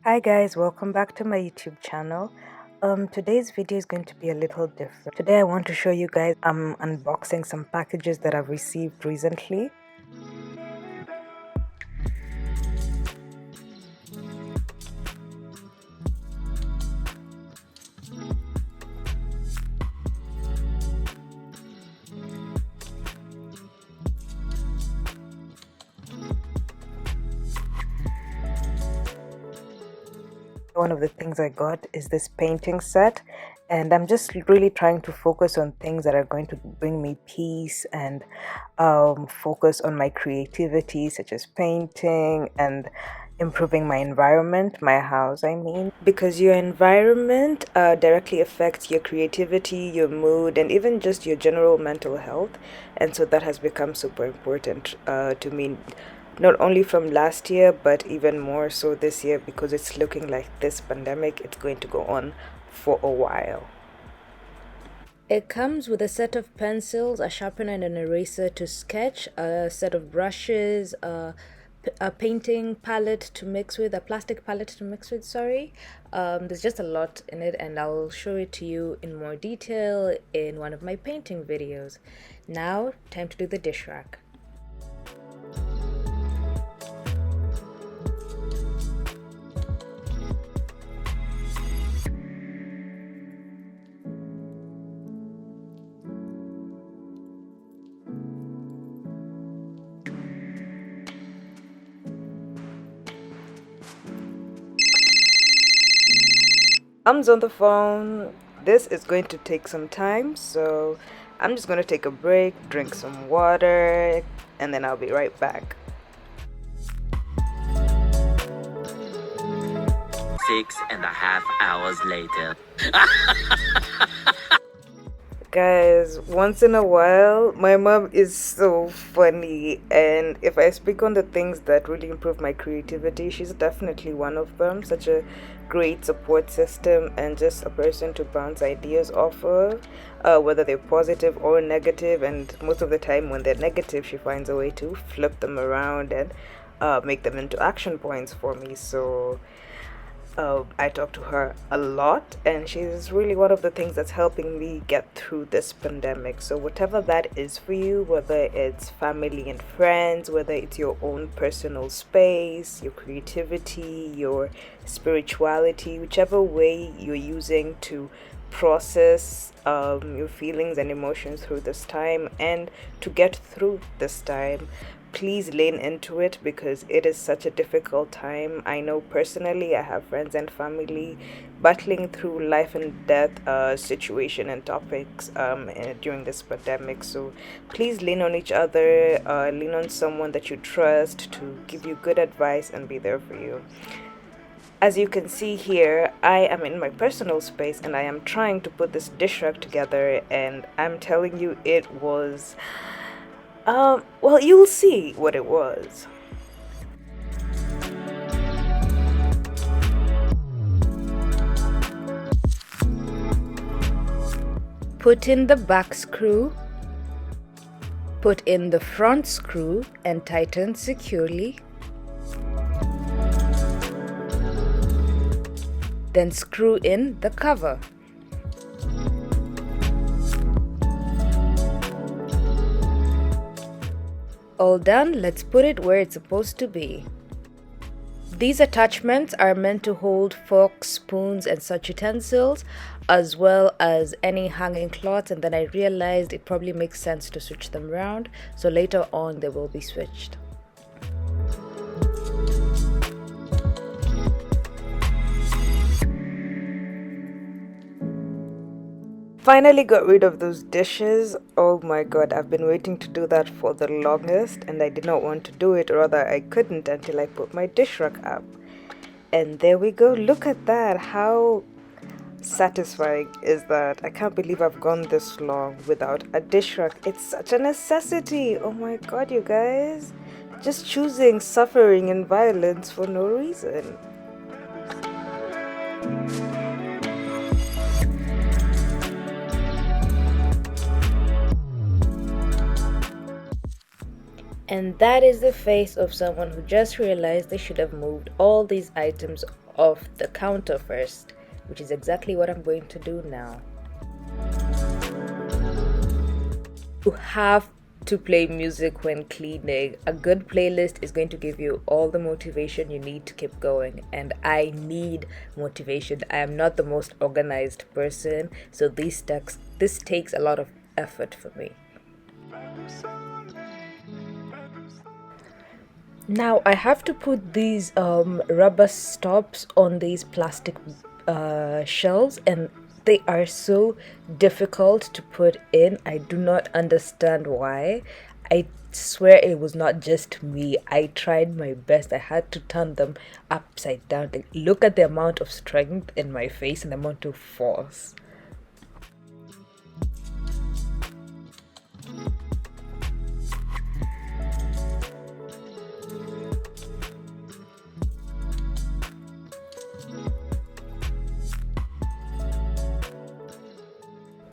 Hi guys, welcome back to my YouTube channel. Today's video is going to be a little different. Today I want to show you guys I'm unboxing some packages that I've received recently. One of the things I got is this painting set, and I'm just really trying to focus on things that are going to bring me peace and focus on my creativity, such as painting and improving my environment, my house, I mean, because your environment directly affects your creativity, your mood, and even just your general mental health. And so that has become super important to me, not only from last year but even more so this year, because it's looking like this pandemic it's going to go on for a while. It comes with a set of pencils, a sharpener and an eraser to sketch, a set of brushes, a painting palette to mix with, a plastic palette to mix with, sorry. There's just a lot in it, and I'll show it to you in more detail in one of my painting videos. Now, time to do the dish rack. Mom's on the phone. This is going to take some time, so I'm just going to take a break, drink some water, and then I'll be right back. 6.5 hours later. Guys, once in a while, my mom is so funny, and if I speak on the things that really improve my creativity, she's definitely one of them. Such a great support system and just a person to bounce ideas off of, whether they're positive or negative. And most of the time, when they're negative, she finds a way to flip them around and make them into action points for me. So I talk to her a lot, and she's really one of the things that's helping me get through this pandemic. So whatever that is for you, whether it's family and friends, whether it's your own personal space, your creativity, your spirituality, whichever way you're using to process your feelings and emotions through this time and to get through this time, please lean into it, because it is such a difficult time. I know personally I have friends and family battling through life and death situation and topics during this pandemic. So please lean on each other, lean on someone that you trust to give you good advice and be there for you. As you can see here, I am in my personal space and I am trying to put this dish rack together, and I'm telling you, it was well, you'll see what it was. Put in the back screw, put in the front screw and tighten securely. Then screw in the cover. All done, let's put it where it's supposed to be. These attachments are meant to hold forks, spoons, and such utensils, as well as any hanging cloths, and then I realized it probably makes sense to switch them around, so later on they will be switched. Finally got rid of those dishes. Oh my god, I've been waiting to do that for the longest, and I did not want to do it, or rather I couldn't, until I put my dish rack up. And there we go. Look at that. How satisfying is that? I can't believe I've gone this long without a dish rack. It's such a necessity. Oh my god, you guys, just choosing suffering and violence for no reason. And that is the face of someone who just realized they should have moved all these items off the counter first, which is exactly what I'm going to do now. You have to play music when cleaning. A good playlist is going to give you all the motivation you need to keep going, and I need motivation. I am not the most organized person, so this takes a lot of effort for me. Now I have to put these rubber stops on these plastic shelves, and they are so difficult to put in. I do not understand why. I swear it was not just me. I tried my best. I had to turn them upside down. Like, look at the amount of strength in my face and the amount of force.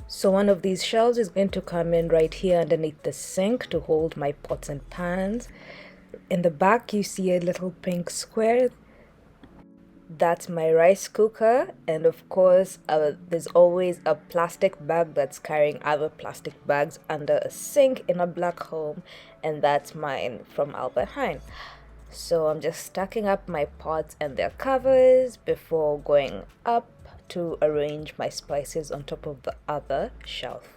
So one of these shelves is going to come in right here underneath the sink to hold my pots and pans. In the back you see a little pink square. That's my rice cooker, and of course there's always a plastic bag that's carrying other plastic bags under a sink in a black home, and that's mine from Albert Heijn. So I'm just stacking up my pots and their covers before going up to arrange my spices on top of the other shelf.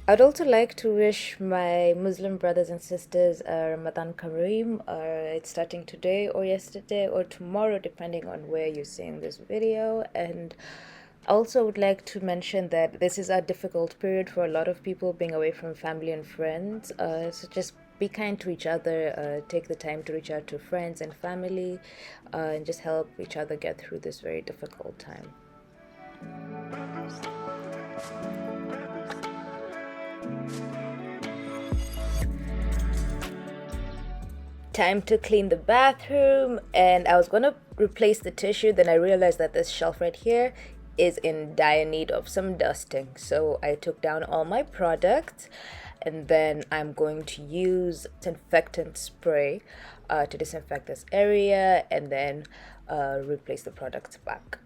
I'd also like to wish my Muslim brothers and sisters Ramadan Kareem. It's starting today or yesterday or tomorrow, depending on where you're seeing this video. And I also would like to mention that this is a difficult period for a lot of people, being away from family and friends. So just be kind to each other, take the time to reach out to friends and family, and just help each other get through this very difficult time. Time to clean the bathroom, and I was gonna replace the tissue, then I realized that this shelf right here is in dire need of some dusting. So I took down all my products, and then I'm going to use disinfectant spray to disinfect this area, and then replace the products back.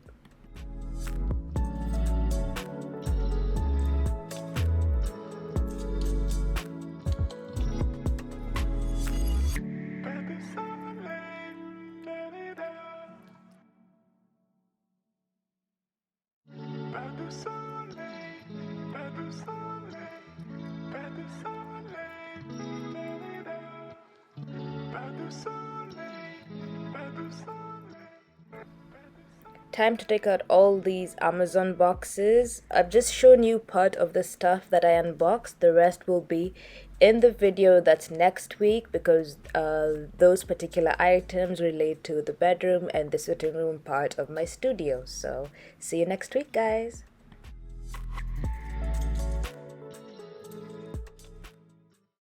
Time to take out all these Amazon boxes. I've just shown you part of the stuff that I unboxed. The rest will be in the video that's next week, because those particular items relate to the bedroom and the sitting room part of my studio. So see you next week, guys.